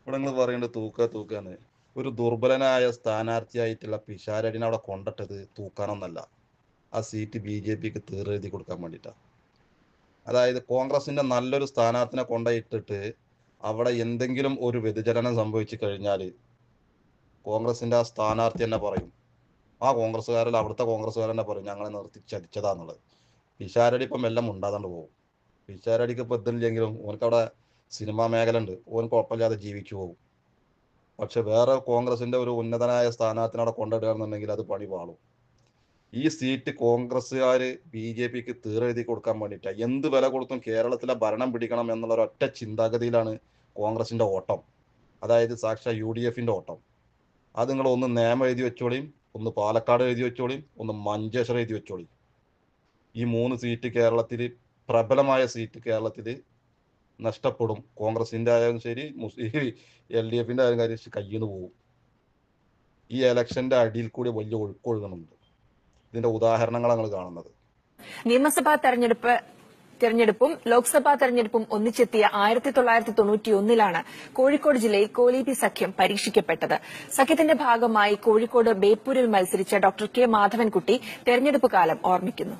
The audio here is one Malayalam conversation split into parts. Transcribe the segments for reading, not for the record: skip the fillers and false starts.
ഇവിടെ നിങ്ങൾ പറയേണ്ടത് തൂക്കാന്ന്. ഒരു ദുർബലനായ സ്ഥാനാർത്ഥിയായിട്ടുള്ള പിഷാരടിനെ അവിടെ കൊണ്ടിട്ടത് തൂക്കാനൊന്നല്ല, ആ സീറ്റ് BJPക്ക് തീറെഴുതി കൊടുക്കാൻ വേണ്ടിയിട്ടാണ്. അതായത് കോൺഗ്രസിന്റെ നല്ലൊരു സ്ഥാനാർത്ഥിനെ കൊണ്ടുപോയിട്ടിട്ട് അവിടെ എന്തെങ്കിലും ഒരു വ്യതിചലനം സംഭവിച്ചു കഴിഞ്ഞാൽ കോൺഗ്രസിന്റെ ആ സ്ഥാനാർത്ഥി തന്നെ പറയും, ആ അവിടുത്തെ കോൺഗ്രസ്സുകാരൻ തന്നെ പറയും ഞങ്ങളെ നിർത്തി ചതിച്ചതാന്നുള്ളത്. പിഷാരടി ഇപ്പം എല്ലാം ഉണ്ടാകാണ്ട് പോകും. പിഷാരടിക്ക് ഇപ്പം ഇതില്ലെങ്കിലും ഓനക്കവിടെ സിനിമാ മേഖല ഉണ്ട്, ഓൻ കുഴപ്പമില്ലാതെ ജീവിച്ചു പോകും. പക്ഷെ വേറെ കോൺഗ്രസിന്റെ ഒരു ഉന്നതനായ സ്ഥാനാർത്ഥിനവിടെ കൊണ്ടിടുകയാണെന്നുണ്ടെങ്കിൽ അത് പണി പാളും. ഈ സീറ്റ് കോൺഗ്രസ്സുകാർ BJPക്ക് തീറെഴുതി കൊടുക്കാൻ വേണ്ടിയിട്ടാണ്. എന്ത് വില കൊടുത്തും കേരളത്തിലെ ഭരണം പിടിക്കണം എന്നുള്ള ഒരൊറ്റ ചിന്താഗതിയിലാണ് കോൺഗ്രസിന്റെ ഓട്ടം. അതായത് സാക്ഷാ UDFന്റെ ഓട്ടം. അത് നിങ്ങൾ ഒന്ന് നേമം എഴുതി വെച്ചോളിയും, ഒന്ന് പാലക്കാട് എഴുതി വെച്ചോളിയും, ഒന്ന് മഞ്ചേശ്വരം എഴുതി വെച്ചോളിയും. ഈ 3 സീറ്റ് കേരളത്തിൽ, പ്രബലമായ സീറ്റ് കേരളത്തിൽ നഷ്ടപ്പെടും. കോൺഗ്രസിന്റെ ആയാലും ശരി, LDFന്റെ ആയാലും കാര്യം കയ്യിൽ നിന്ന് പോകും. ഈ ഇലക്ഷന്റെ അടിയിൽ കൂടി വലിയ ഒഴുക്കൊഴുകുന്നുണ്ട്. ഇതിന്റെ ഉദാഹരണങ്ങൾ ഞങ്ങൾ കാണുന്നത്. നിയമസഭാ തെരഞ്ഞെടുപ്പും ലോക്സഭാ തെരഞ്ഞെടുപ്പും ഒന്നിച്ചെത്തിയ 1991 കോഴിക്കോട് ജില്ലയിൽ കോലീബി സഖ്യം പരീക്ഷിക്കപ്പെട്ടത്. സഖ്യത്തിന്റെ ഭാഗമായി കോഴിക്കോട് ബേപ്പൂരിൽ മത്സരിച്ച ഡോക്ടർ കെ മാധവൻകുട്ടി തെരഞ്ഞെടുപ്പ് കാലം ഓർമ്മിക്കുന്നു.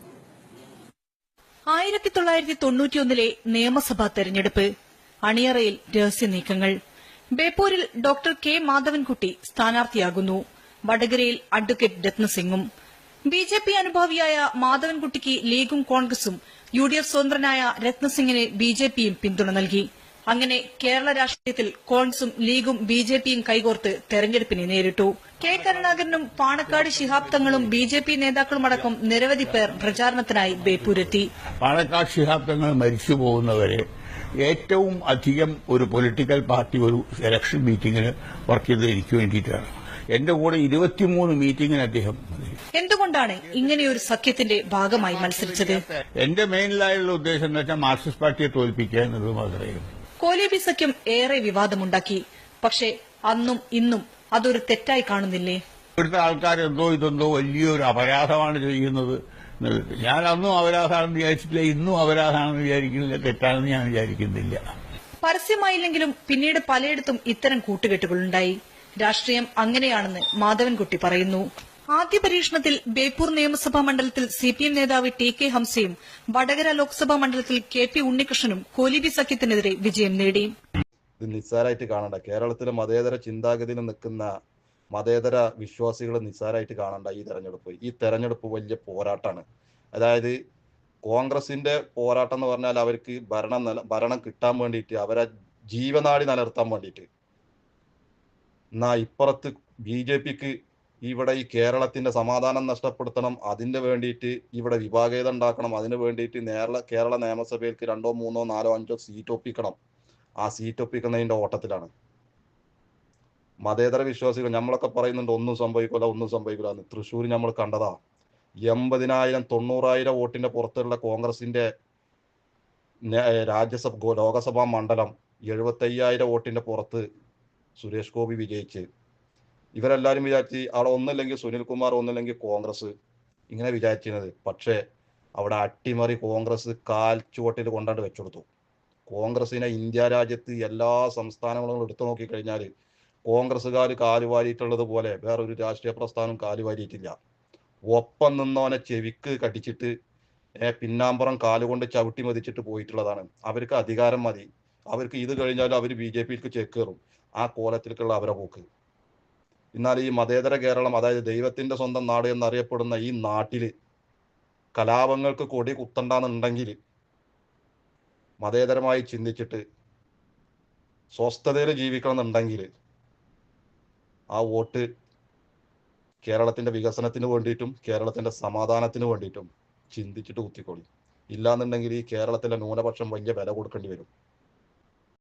1991 നിയമസഭാ തെരഞ്ഞെടുപ്പ്, അണിയറയിൽ രഹസ്യ നീക്കങ്ങൾ. ബേപ്പൂരിൽ ഡോക്ടർ കെ മാധവൻകുട്ടി സ്ഥാനാർത്ഥിയാകുന്നു. വടകരയിൽ അഡ്വക്കേറ്റ് രത്നസിംഗും. BJP അനുഭാവിയായ മാധവൻകുട്ടിക്ക് ലീഗും കോൺഗ്രസും, UDF സ്വതന്ത്രനായ രത്നസിംഗിന് BJPയും പിന്തുണ നൽകി. അങ്ങനെ കേരള രാഷ്ട്രീയത്തിൽ കോൺഗ്രസും ലീഗും BJPയും കൈകോർത്ത് തെരഞ്ഞെടുപ്പിനെ നേരിട്ടു. കെ കരുണാകരനും പാണക്കാട് ശിഹാബ് തങ്ങളും BJP നേതാക്കളുമടക്കം നിരവധി പേർ പ്രചാരണത്തിനായി ബേപ്പൂരെത്തി. പാണക്കാട് ശിഹാബ് തങ്ങൾ മരിച്ചു പോകുന്നവരെ ഏറ്റവും അധികം ഒരു പൊളിറ്റിക്കൽ പാർട്ടി ഒരു ഇലക്ഷൻ മീറ്റിംഗിന് വർക്ക് ചെയ്ത് എനിക്ക് വേണ്ടിയിട്ടാണ്. എന്റെ കൂടെ 23 മീറ്റിംഗിന് അദ്ദേഹം. എന്തുകൊണ്ടാണ് ഇങ്ങനെയൊരു സഖ്യത്തിന്റെ ഭാഗമായി മത്സരിച്ചത്? എന്റെ മെയിനിലായുള്ള ഉദ്ദേശം എന്ന് വെച്ചാൽ മാർക്സിസ്റ്റ് പാർട്ടിയെ തോൽപ്പിക്കുക എന്നത് മാത്രമേ. കോലീബി സഖ്യം ഏറെ വിവാദമുണ്ടാക്കി. പക്ഷേ അന്നും ഇന്നും അതൊരു തെറ്റായി കാണുന്നില്ലേ? ഇവിടുത്തെ ആൾക്കാർ ഇതെന്തോ വലിയൊരു അപരാധമാണ് ചെയ്യുന്നത്. ഞാൻ അന്നും അപരാധമാണെന്ന് വിചാരിച്ചിട്ടില്ല, ഇന്നും അപരാധമാണെന്ന് വിചാരിക്കുന്നില്ല, തെറ്റാണെന്ന് ഞാൻ വിചാരിക്കുന്നില്ല. പരസ്യമായില്ലെങ്കിലും പിന്നീട് പലയിടത്തും ഇത്തരം കൂട്ടുകെട്ടുകളുണ്ടായി. രാഷ്ട്രീയം അങ്ങനെയാണെന്ന് മാധവൻകുട്ടി പറയുന്നു. ആദ്യ പരീക്ഷണത്തിൽ ബേപ്പൂർ നിയമസഭാ മണ്ഡലത്തിൽ CPM നേതാവ് TK ഹംസയും വടകര ലോക്സഭാ മണ്ഡലത്തിൽ KP ഉണ്ണികൃഷ്ണനും കോലീബി സഖ്യത്തിനെതിരെ വിജയം നേടി. ഇത് നിസ്സാരമായിട്ട് കാണണ്ട. കേരളത്തിലെ മതേതര ചിന്താഗതിയിൽ നിൽക്കുന്ന മതേതര വിശ്വാസികൾ നിസ്സാരമായിട്ട് കാണണ്ട ഈ തെരഞ്ഞെടുപ്പ് വലിയ പോരാട്ടമാണ്. അതായത് കോൺഗ്രസിന്റെ പോരാട്ടം എന്ന് പറഞ്ഞാൽ അവർക്ക് ഭരണം കിട്ടാൻ വേണ്ടിയിട്ട്, അവരെ ജീവനാടി നിലനിർത്താൻ വേണ്ടിയിട്ട്. എന്നാ ഇപ്പുറത്ത് BJPക്ക് ഇവിടെ ഈ കേരളത്തിന്റെ സമാധാനം നഷ്ടപ്പെടുത്തണം, അതിന് വേണ്ടിയിട്ട് ഇവിടെ വിഭാഗീയത ഉണ്ടാക്കണം, അതിന് വേണ്ടിയിട്ട് കേരള നിയമസഭയിലേക്ക് 2, 3, 4, 5 സീറ്റ് ഒപ്പിക്കണം. ആ സീറ്റ് ഒപ്പിക്കുന്നതിന്റെ ഓട്ടത്തിലാണ് മതേതര വിശ്വാസികൾ. നമ്മളൊക്കെ പറയുന്നുണ്ട് ഒന്നും സംഭവിക്കില്ല എന്ന്. തൃശ്ശൂർ നമ്മൾ കണ്ടതാ. 80,000 90,000 വോട്ടിന്റെ പുറത്തുള്ള കോൺഗ്രസിന്റെ ലോകസഭാ മണ്ഡലം 75,000 വോട്ടിന്റെ പുറത്ത് സുരേഷ് ഗോപി വിജയിച്ച്. ഇവരെല്ലാരും വിചാരിച്ച് അവിടെ ഒന്നില്ലെങ്കിൽ സുനിൽകുമാർ, ഒന്നില്ലെങ്കിൽ കോൺഗ്രസ്, ഇങ്ങനെ വിചാരിച്ചിരുന്നത്. പക്ഷേ അവിടെ അട്ടിമറി കോൺഗ്രസ് കാൽ ചുവട്ടിൽ കൊണ്ടാണ്ട് വെച്ചെടുത്തു. കോൺഗ്രസിനെ ഇന്ത്യ രാജ്യത്ത് എല്ലാ സംസ്ഥാനങ്ങളും എടുത്തു നോക്കിക്കഴിഞ്ഞാൽ കോൺഗ്രസ്സുകാർ കാലുവാരിയിട്ടുള്ളത് പോലെ വേറൊരു രാഷ്ട്രീയ പ്രസ്ഥാനം കാലുവാരിയിട്ടില്ല. ഒപ്പം നിന്നവനെ ചെവിക്ക് കടിച്ചിട്ട് പിന്നാമ്പുറം കാലുകൊണ്ട് ചവിട്ടി മതിച്ചിട്ട് പോയിട്ടുള്ളതാണ്. അവർക്ക് അധികാരം മതി, അവർക്ക് ഇത് കഴിഞ്ഞാൽ അവർ BJPക്ക് ചേക്കേറും. ആ കോലത്തിലേക്കുള്ള അവരെ പോക്ക്. എന്നാൽ ഈ മതേതര കേരളം, അതായത് ദൈവത്തിന്റെ സ്വന്തം നാട് എന്നറിയപ്പെടുന്ന ഈ നാട്ടില് കലാപങ്ങൾക്ക് കൊടി കുത്തണ്ടെന്നുണ്ടെങ്കിൽ മതേതരമായി ചിന്തിച്ചിട്ട് സ്വസ്ഥതയിൽ ജീവിക്കണം എന്നുണ്ടെങ്കിൽ ആ വോട്ട് കേരളത്തിന്റെ വികസനത്തിന് വേണ്ടിയിട്ടും കേരളത്തിന്റെ സമാധാനത്തിന് വേണ്ടിയിട്ടും ചിന്തിച്ചിട്ട് കുത്തിക്കൊള്ളി. ഇല്ലാന്നുണ്ടെങ്കിൽ ഈ കേരളത്തിലെ ന്യൂനപക്ഷം വലിയ വില കൊടുക്കേണ്ടി വരും.